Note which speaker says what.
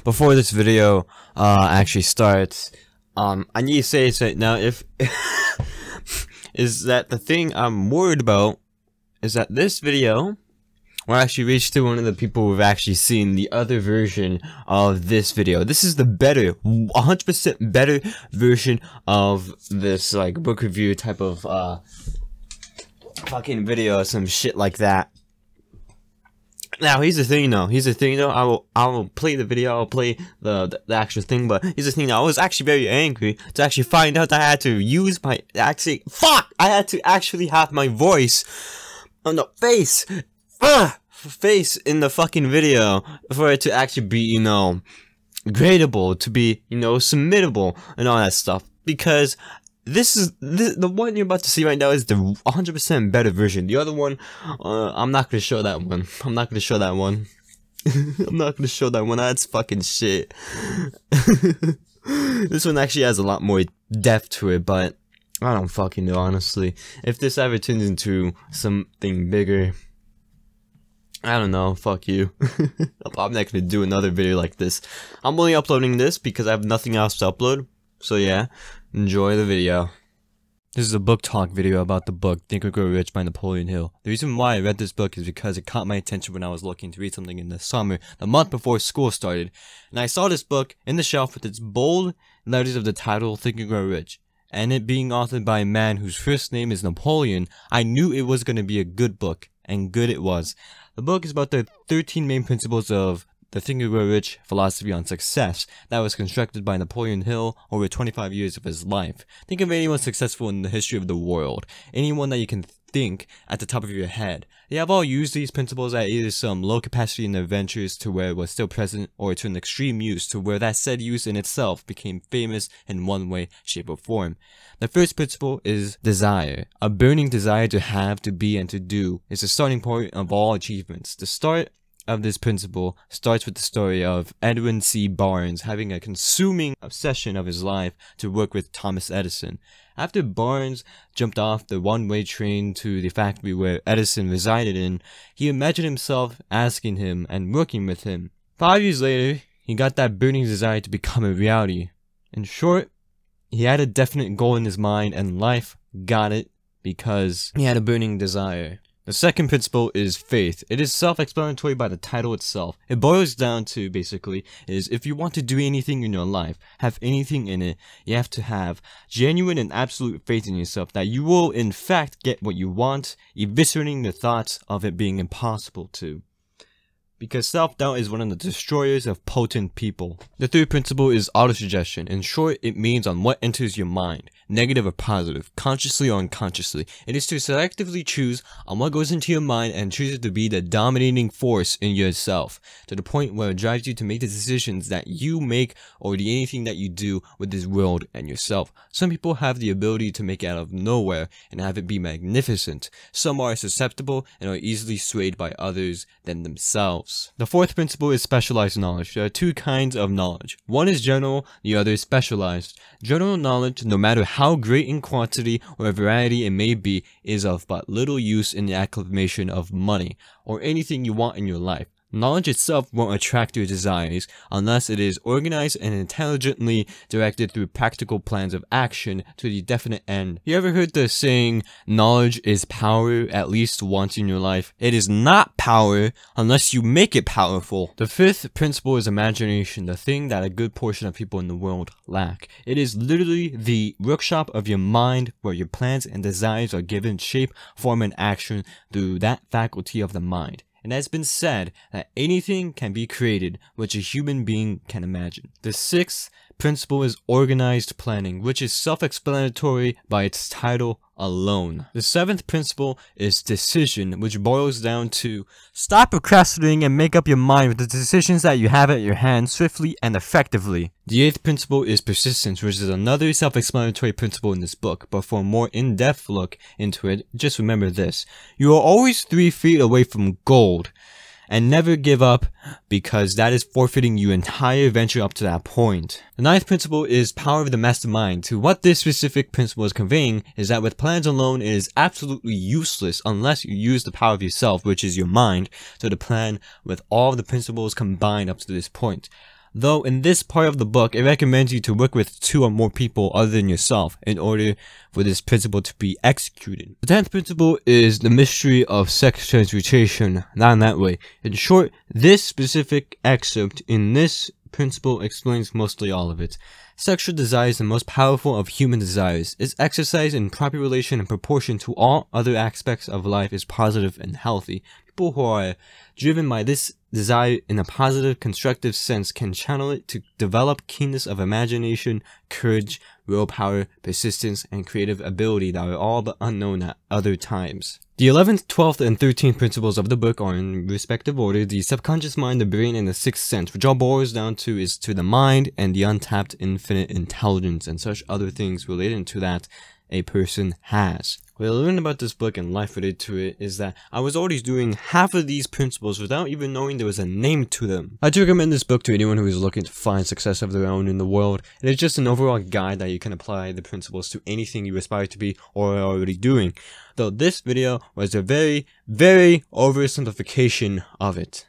Speaker 1: before this video actually starts, I need to say something now. If is that the thing I'm worried about is that this video will actually reach to one of the people who've actually seen the other version of this video. This is the better, 100% better version of this like book review type of fucking video or some shit like that. Now here's the thing though, I will play the video, I'll play the actual thing, but here's the thing though, I was actually very angry to actually find out that I had to use my I had to actually have my voice on the face in the fucking video for it to actually be, you know, gradable, to be, you know, submittable and all that stuff. Because the one you're about to see right now is the 100% better version. The other one, I'm not gonna show that one. I'm not gonna show that one. I'm not gonna show that one. That's fucking shit. This one actually has a lot more depth to it, but I don't fucking know, honestly. If this ever turns into something bigger, I don't know, fuck you. I'm not gonna do another video like this. I'm only uploading this because I have nothing else to upload. So yeah, enjoy the video. This is a book talk video about the book Think and Grow Rich by Napoleon Hill. The reason why I read this book is because it caught my attention when I was looking to read something in the summer, the month before school started. And I saw this book in the shelf with its bold letters of the title Think and Grow Rich. And it being authored by a man whose first name is Napoleon, I knew it was going to be a good book, and good it was. The book is about the 13 main principles of the Think and Grow Rich philosophy on success that was constructed by Napoleon Hill over 25 years of his life. Think of anyone successful in the history of the world, anyone that you can think at the top of your head. They have all used these principles at either some low capacity in their ventures to where it was still present, or to an extreme use to where that said use in itself became famous in one way, shape, or form. The first principle is desire. A burning desire to have, to be, and to do is the starting point of all achievements. The start of this principle starts with the story of Edwin C. Barnes having a consuming obsession of his life to work with Thomas Edison. After Barnes jumped off the one-way train to the factory where Edison resided in, he imagined himself asking him and working with him. 5 years later, he got that burning desire to become a reality. In short, he had a definite goal in his mind, and life got it because he had a burning desire. The second principle is faith. It is self-explanatory by the title itself. It boils down to, basically, is if you want to do anything in your life, have anything in it, you have to have genuine and absolute faith in yourself that you will in fact get what you want, eviscerating the thoughts of it being impossible to. Because self-doubt is one of the destroyers of potent people. The third principle is autosuggestion. In short, it means on what enters your mind, negative or positive, consciously or unconsciously. It is to selectively choose on what goes into your mind and choose it to be the dominating force in yourself, to the point where it drives you to make the decisions that you make or the anything that you do with this world and yourself. Some people have the ability to make it out of nowhere and have it be magnificent. Some are susceptible and are easily swayed by others than themselves. The fourth principle is specialized knowledge. There are two kinds of knowledge. One is general, the other is specialized. General knowledge, no matter how great in quantity or variety it may be, is of but little use in the acclamation of money or anything you want in your life. Knowledge itself won't attract your desires unless it is organized and intelligently directed through practical plans of action to the definite end. You ever heard the saying, knowledge is power, at least once in your life? It is not power unless you make it powerful. The fifth principle is imagination, the thing that a good portion of people in the world lack. It is literally the workshop of your mind where your plans and desires are given shape, form, and action through that faculty of the mind. It has been said that anything can be created which a human being can imagine. The sixth principle is organized planning, which is self-explanatory by its title alone. The seventh principle is decision, which boils down to stop procrastinating and make up your mind with the decisions that you have at your hand swiftly and effectively. The eighth principle is persistence, which is another self-explanatory principle in this book, but for a more in-depth look into it, just remember this. You are always 3 feet away from gold. And never give up, because that is forfeiting your entire venture up to that point. The ninth principle is power of the mastermind. To what this specific principle is conveying is that with plans alone, it is absolutely useless unless you use the power of yourself, which is your mind, to the plan with all the principles combined up to this point. though in this part of the book, it recommends you to work with 2 or more people other than yourself in order for this principle to be executed. The 10th principle is the mystery of sex transmutation, not in that way. In short, this specific excerpt in this principle explains mostly all of it. Sexual desire is the most powerful of human desires. Its exercise in proper relation and proportion to all other aspects of life is positive and healthy. People who are driven by this desire in a positive, constructive sense can channel it to develop keenness of imagination, courage, willpower, persistence, and creative ability that are all but unknown at other times. The 11th, 12th, and 13th principles of the book are in respective order the subconscious mind, the brain, and the sixth sense, which all boils down to is to the mind and the untapped infinite intelligence and such other things related to that a person has. What I learned about this book and life related to it is that I was already doing half of these principles without even knowing there was a name to them. I'd recommend this book to anyone who is looking to find success of their own in the world. It is just an overall guide that you can apply the principles to anything you aspire to be or are already doing. Though this video was a very, very oversimplification of it.